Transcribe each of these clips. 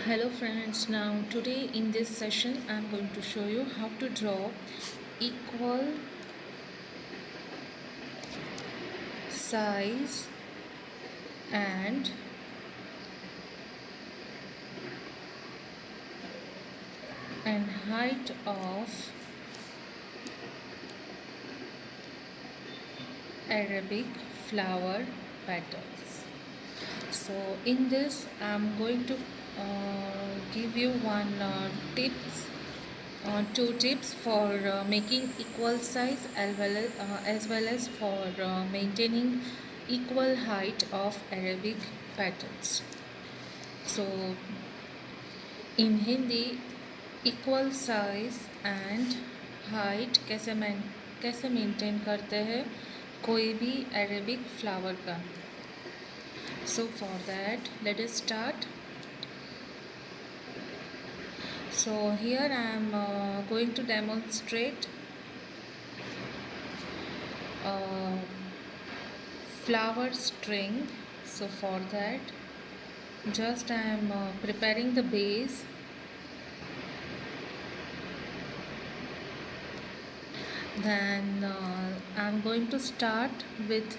Hello friends, now today in this session I am going to show you how to draw equal size and height of Arabic flower petals. So in this I am going to give you two tips for making equal size as well as for maintaining equal height of Arabic petals. So in Hindi equal size and height कैसे maintain करते हैं कोई भी Arabic flower का. So for that let us start. So here I am going to demonstrate flower string. So for that just I am preparing the base. Then I'm going to start with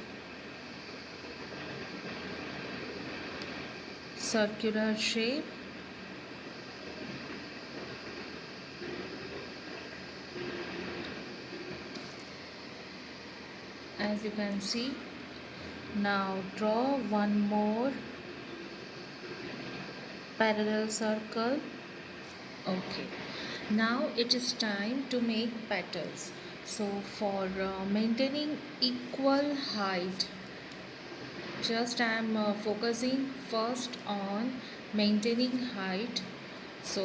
circular shape. As you can see, now draw one more parallel circle. Okay, now it is time to make petals. So for maintaining equal height, just I am focusing first on maintaining height. So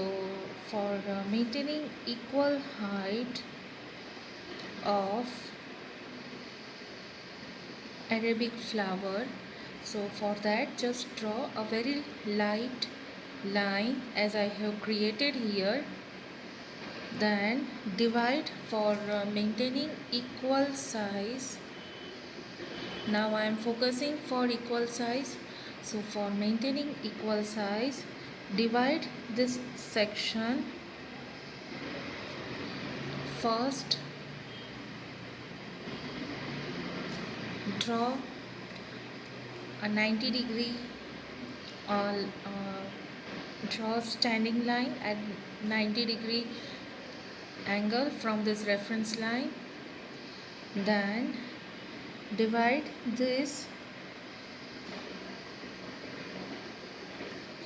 for maintaining equal height of Arabic flower, so for that just draw a very light line as I have created here. Then divide for maintaining equal size. Now I am focusing for equal size. So for maintaining equal size, divide this section first. Draw a 90-degree draw standing line at 90-degree angle from this reference line. Then divide this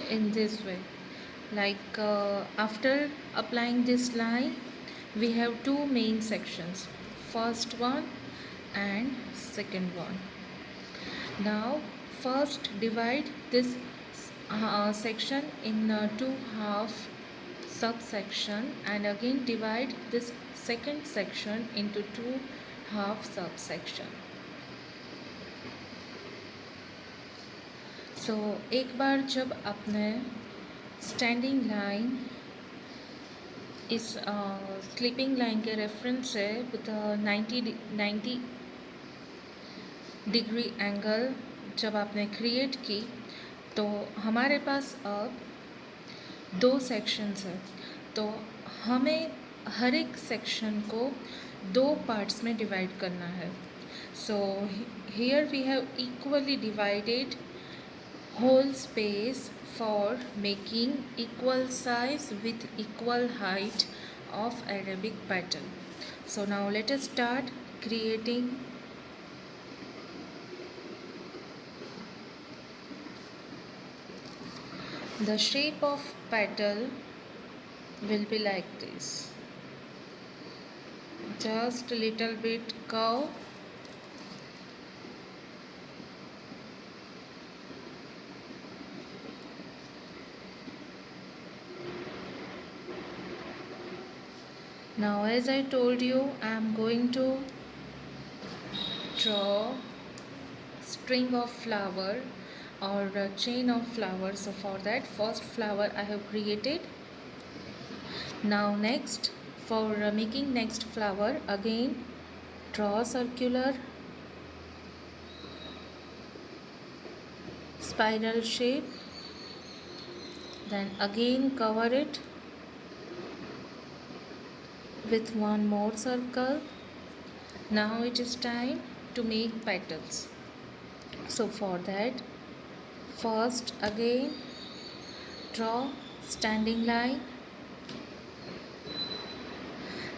in this way, like after applying this line we have two main sections, first one and second one. Now first divide this section in two half subsection, and again divide this second section into two half subsection. So एक बार जब आपने standing line इस sleeping line के reference से with 90 degree angle जब आपने create की, तो हमारे पास अब दो सेक्शंस है. तो हमें हर एक सेक्शन को दो पार्ट्स में डिवाइड करना है. So here we have equally divided whole space for making equal size with equal height of Arabic petal. So now let us start creating the shape of petal. Will be like this, just a little bit curve. Now as I told you, I am going to draw string of flower or a chain of flowers. So for that first flower I have created. Now next, for making next flower, again draw circular spiral shape. then again cover it with one more circle. Now it is time to make petals. So for that, first again draw standing line.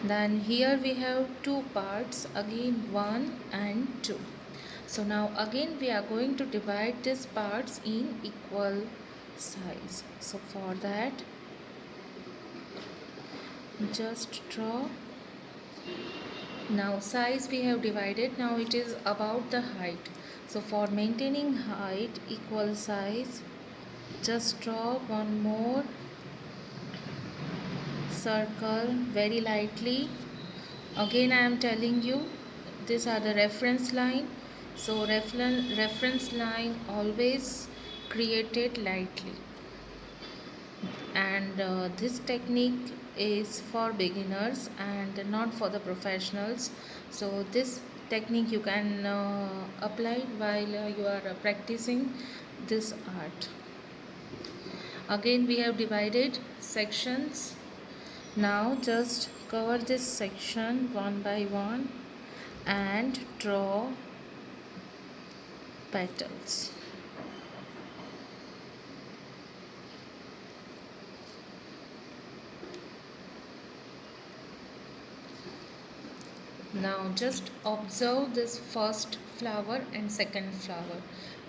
Then here we have two parts, again 1 and 2. So now again we are going to divide these parts in equal size. So for that, just draw. Now size we have divided, now it is about the height. So for maintaining height equal size, just draw one more circle very lightly. Again I am telling you, these are the reference line. So reference line always created lightly. And this technique is for beginners and not for the professionals. So this technique you can apply while you are practicing this art. Again we have divided sections. Now just cover this section one by one and draw petals. Now just observe this first flower and second flower.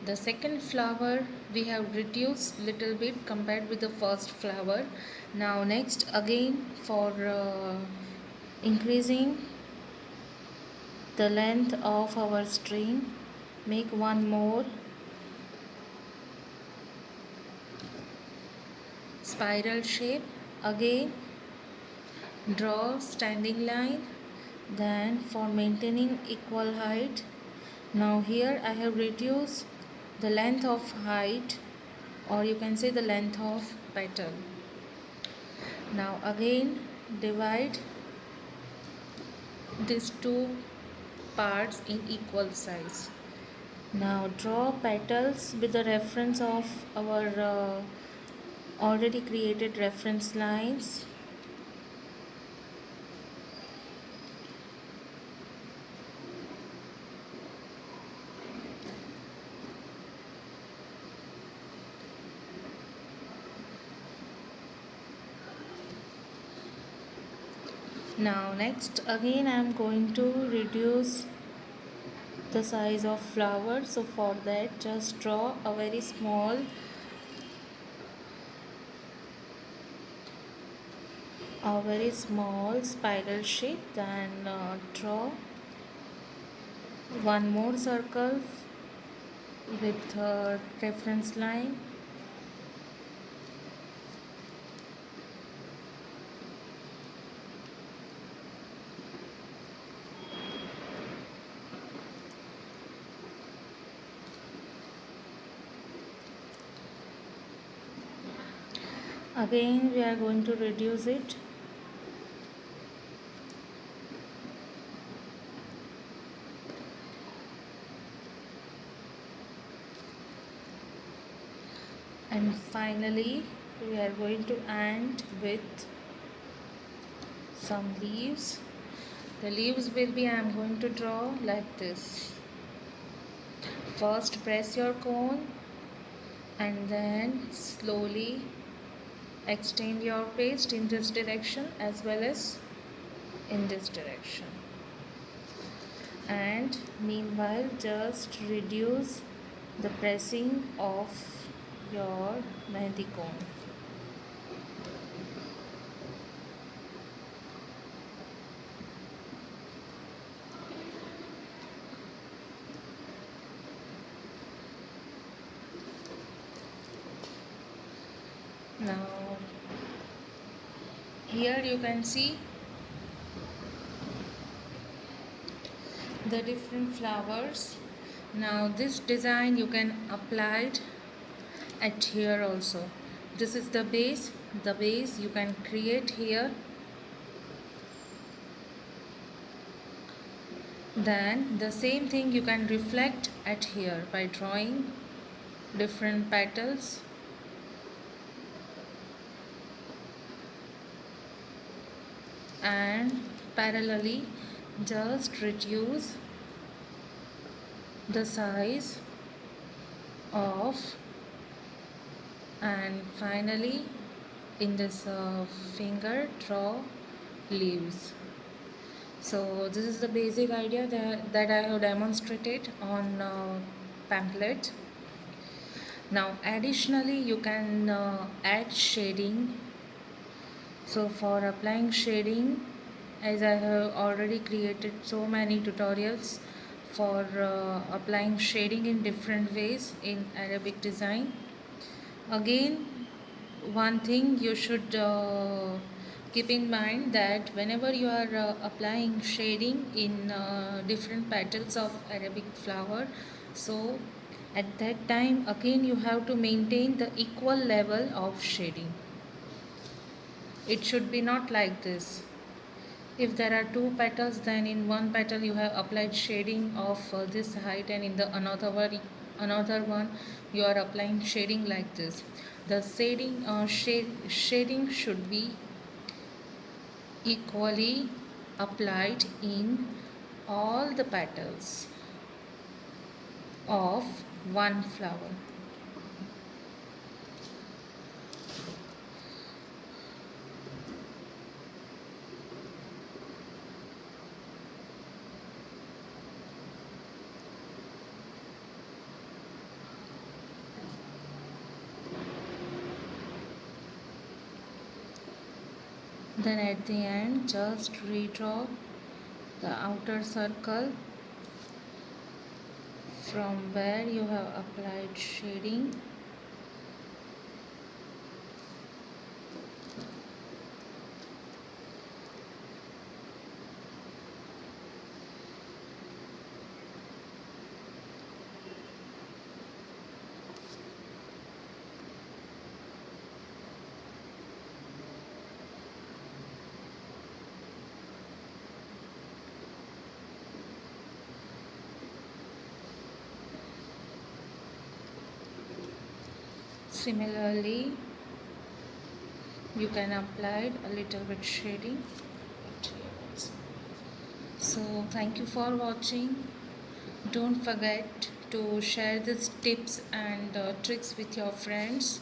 The second flower we have reduced little bit compared with the first flower. Now next again for increasing the length of our string, make one more spiral shape. Again draw standing line. Then for maintaining equal height, now here I have reduced the length of height, or you can say the length of petal. Now again divide these two parts in equal size. Now draw petals with the reference of our already created reference lines. Now next again I am going to reduce the size of flower. So for that just draw a very small spiral shape. Then draw one more circle with a reference line. Again we are going to reduce it. And finally we are going to end with some leaves. The leaves will be, I am going to draw like this. First press your cone and then slowly extend your paste in this direction as well as in this direction. And meanwhile just reduce the pressing of your mehndi cone. Now here you can see the different flowers. Now this design you can apply it at here also. This is the base you can create here. Then the same thing you can reflect at here by drawing different petals. and parallelly just reduce the size of, and finally in this finger draw leaves. So this is the basic idea that I have demonstrated on pamphlet. Now additionally you can add shading. So for applying shading, as I have already created so many tutorials for applying shading in different ways in Arabic design. Again, one thing you should keep in mind that whenever you are applying shading in different petals of Arabic flower, so at that time again you have to maintain the equal level of shading. It should be not like this. If there are two petals, then in one petal you have applied shading of this height, and in the another one you are applying shading like this. The shading should be equally applied in all the petals of one flower. Then at the end just redraw the outer circle from where you have applied shading. Similarly, you can apply a little bit shading. So thank you for watching. Don't forget to share these tips and tricks with your friends.